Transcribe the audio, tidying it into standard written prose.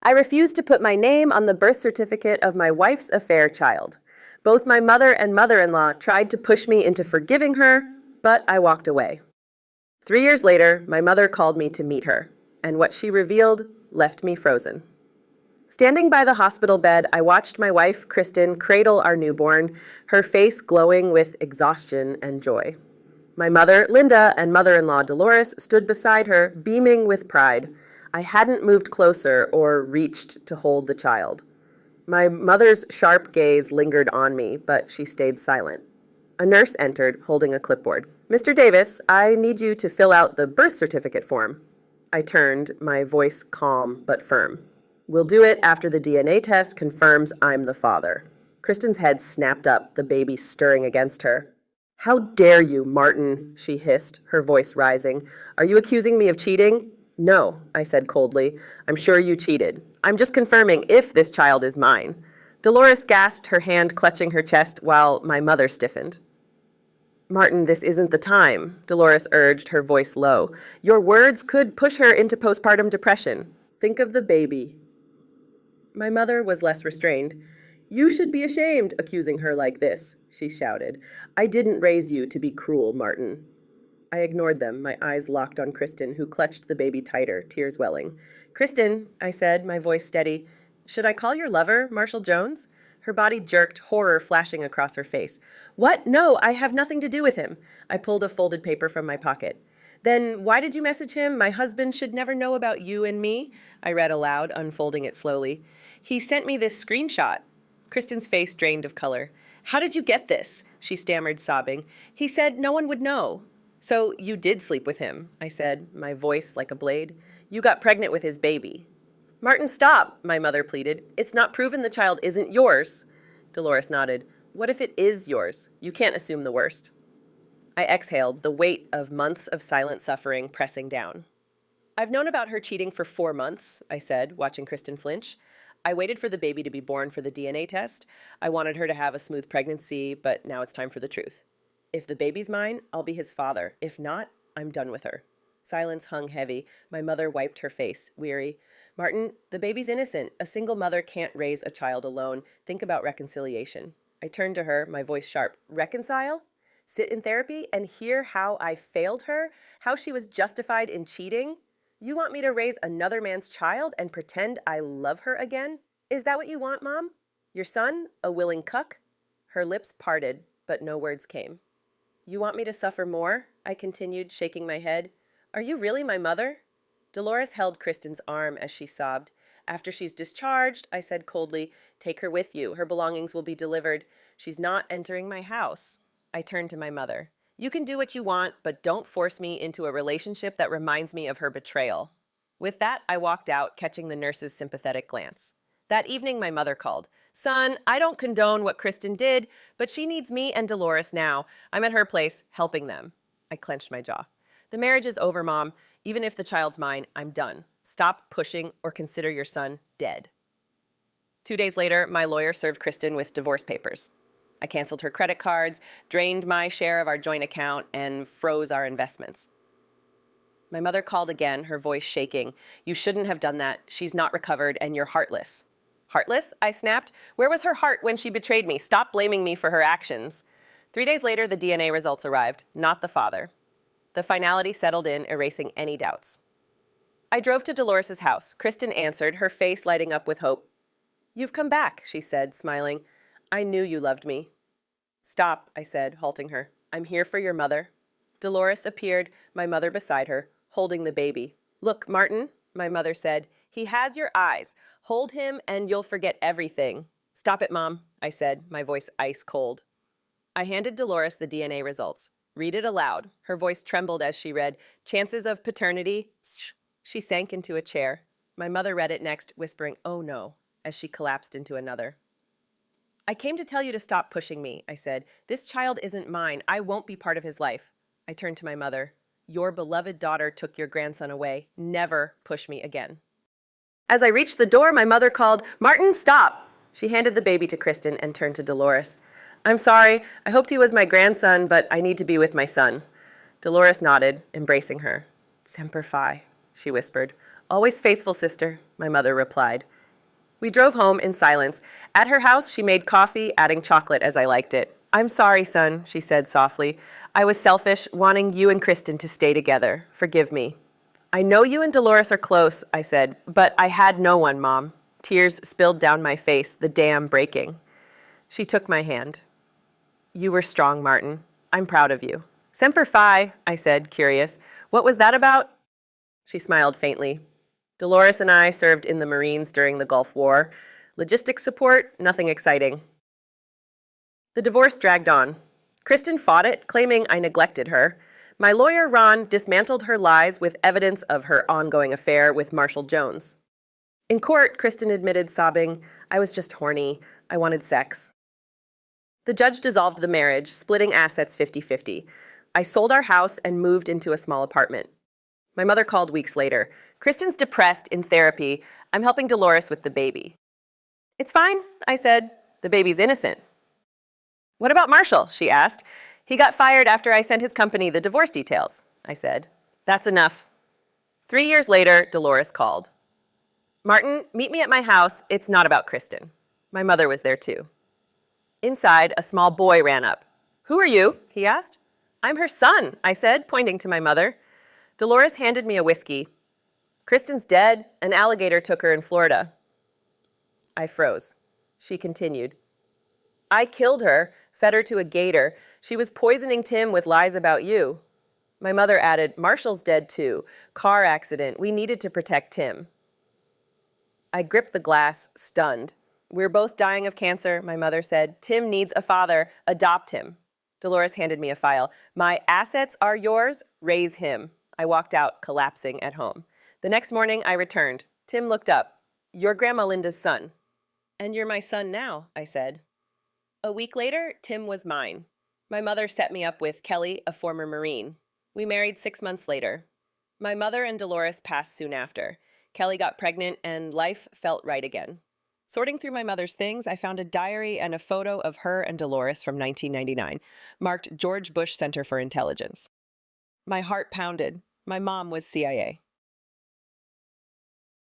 I refused to put my name on the birth certificate of my wife's affair child. Both my mother and mother-in-law tried to push me into forgiving her, but I walked away. 3 years later, my mother called me to meet her, and what she revealed left me frozen. Standing by the hospital bed, I watched my wife, Kristen, cradle our newborn, her face glowing with exhaustion and joy. My mother, Linda, and mother-in-law, Dolores, stood beside her, beaming with pride. I hadn't moved closer or reached to hold the child. My mother's sharp gaze lingered on me, but she stayed silent. A nurse entered, holding a clipboard. "Mr. Davis, I need you to fill out the birth certificate form." I turned, my voice calm but firm. "We'll do it after the DNA test confirms I'm the father." Kristen's head snapped up, the baby stirring against her. "How dare you, Martin," she hissed, her voice rising. "Are you accusing me of cheating?" "No," I said coldly. "I'm sure you cheated. I'm just confirming if this child is mine." Dolores gasped, her hand clutching her chest while my mother stiffened. "Martin, this isn't the time," Dolores urged, her voice low. "Your words could push her into postpartum depression. Think of the baby." My mother was less restrained. "You should be ashamed, accusing her like this," she shouted. "I didn't raise you to be cruel, Martin." I ignored them, my eyes locked on Kristen, who clutched the baby tighter, tears welling. "Kristen," I said, my voice steady, "should I call your lover, Marshall Jones?" Her body jerked, horror flashing across her face. "What? No, I have nothing to do with him." I pulled a folded paper from my pocket. "Then why did you message him? My husband should never know about you and me," I read aloud, unfolding it slowly. "He sent me this screenshot." Kristen's face drained of color. "How did you get this?" she stammered, sobbing. "He said no one would know." "So you did sleep with him," I said, my voice like a blade. "You got pregnant with his baby." "Martin, stop," my mother pleaded. "It's not proven the child isn't yours." Dolores nodded. "What if it is yours? You can't assume the worst." I exhaled, the weight of months of silent suffering pressing down. "I've known about her cheating for 4 months," I said, watching Kristen flinch. "I waited for the baby to be born for the DNA test. I wanted her to have a smooth pregnancy, but now it's time for the truth. If the baby's mine, I'll be his father. If not, I'm done with her." Silence hung heavy. My mother wiped her face, weary. "Martin, the baby's innocent. A single mother can't raise a child alone. Think about reconciliation." I turned to her, my voice sharp. "Reconcile? Sit in therapy and hear how I failed her? How she was justified in cheating? You want me to raise another man's child and pretend I love her again? Is that what you want, Mom? Your son, a willing cuck?" Her lips parted, but no words came. "You want me to suffer more?" I continued, shaking my head. "Are you really my mother?" Dolores held Kristen's arm as she sobbed. "After she's discharged," I said coldly, "take her with you. Her belongings will be delivered. She's not entering my house." I turned to my mother. "You can do what you want, but don't force me into a relationship that reminds me of her betrayal." With that, I walked out, catching the nurse's sympathetic glance. That evening, my mother called. "Son, I don't condone what Kristen did, but she needs me and Dolores now. I'm at her place, helping them." I clenched my jaw. "The marriage is over, Mom. Even if the child's mine, I'm done. Stop pushing or consider your son dead." 2 days later, my lawyer served Kristen with divorce papers. I canceled her credit cards, drained my share of our joint account, and froze our investments. My mother called again, her voice shaking. "You shouldn't have done that. She's not recovered, and you're heartless." "Heartless?" I snapped. "Where was her heart when she betrayed me? Stop blaming me for her actions." 3 days later, the DNA results arrived, not the father. The finality settled in, erasing any doubts. I drove to Dolores' house. Kristen answered, her face lighting up with hope. "You've come back," she said, smiling. "I knew you loved me." "Stop," I said, halting her. "I'm here for your mother." Dolores appeared, my mother beside her, holding the baby. "Look, Martin," my mother said, "he has your eyes. Hold him and you'll forget everything." "Stop it, Mom," I said, my voice ice cold. I handed Dolores the DNA results. "Read it aloud." Her voice trembled as she read, "Chances of paternity." She sank into a chair. My mother read it next, whispering, "Oh no," as she collapsed into another. "I came to tell you to stop pushing me," I said. "This child isn't mine. I won't be part of his life." I turned to my mother. "Your beloved daughter took your grandson away. Never push me again." As I reached the door, my mother called, "Martin, stop!" She handed the baby to Kristen and turned to Dolores. "I'm sorry. I hoped he was my grandson, but I need to be with my son." Dolores nodded, embracing her. "Semper Fi," she whispered. Always faithful, sister, my mother replied. We drove home in silence. At her house, she made coffee, adding chocolate as I liked it. I'm sorry, son, she said softly. I was selfish, wanting you and Kristen to stay together. Forgive me. I know you and Dolores are close, I said, but I had no one, Mom. Tears spilled down my face, the dam breaking. She took my hand. You were strong, Martin. I'm proud of you. Semper Fi, I said, curious. What was that about? She smiled faintly. Dolores and I served in the Marines during the Gulf War. Logistics support, nothing exciting. The divorce dragged on. Kristen fought it, claiming I neglected her. My lawyer, Ron, dismantled her lies with evidence of her ongoing affair with Marshall Jones. In court, Kristen admitted, sobbing, I was just horny. I wanted sex. The judge dissolved the marriage, splitting assets 50-50. I sold our house and moved into a small apartment. My mother called weeks later. Kristen's depressed, in therapy. I'm helping Dolores with the baby. It's fine, I said. The baby's innocent. What about Marshall? She asked. He got fired after I sent his company the divorce details, I said. That's enough. 3 years later, Dolores called. Martin, meet me at my house. It's not about Kristen. My mother was there too. Inside, a small boy ran up. Who are you? He asked. I'm her son, I said, pointing to my mother. Dolores handed me a whiskey. Kristen's dead. An alligator took her in Florida. I froze. She continued. I killed her, fed her to a gator. She was poisoning Tim with lies about you. My mother added, Marshall's dead too. Car accident. We needed to protect Tim. I gripped the glass, stunned. We're both dying of cancer, my mother said. Tim needs a father. Adopt him. Dolores handed me a file. My assets are yours. Raise him. I walked out, collapsing at home. The next morning, I returned. Tim looked up. You're Grandma Linda's son. And you're my son now, I said. A week later, Tim was mine. My mother set me up with Kelly, a former Marine. We married 6 months later. My mother and Dolores passed soon after. Kelly got pregnant, and life felt right again. Sorting through my mother's things, I found a diary and a photo of her and Dolores from 1999, marked George Bush Center for Intelligence. My heart pounded. My mom was CIA.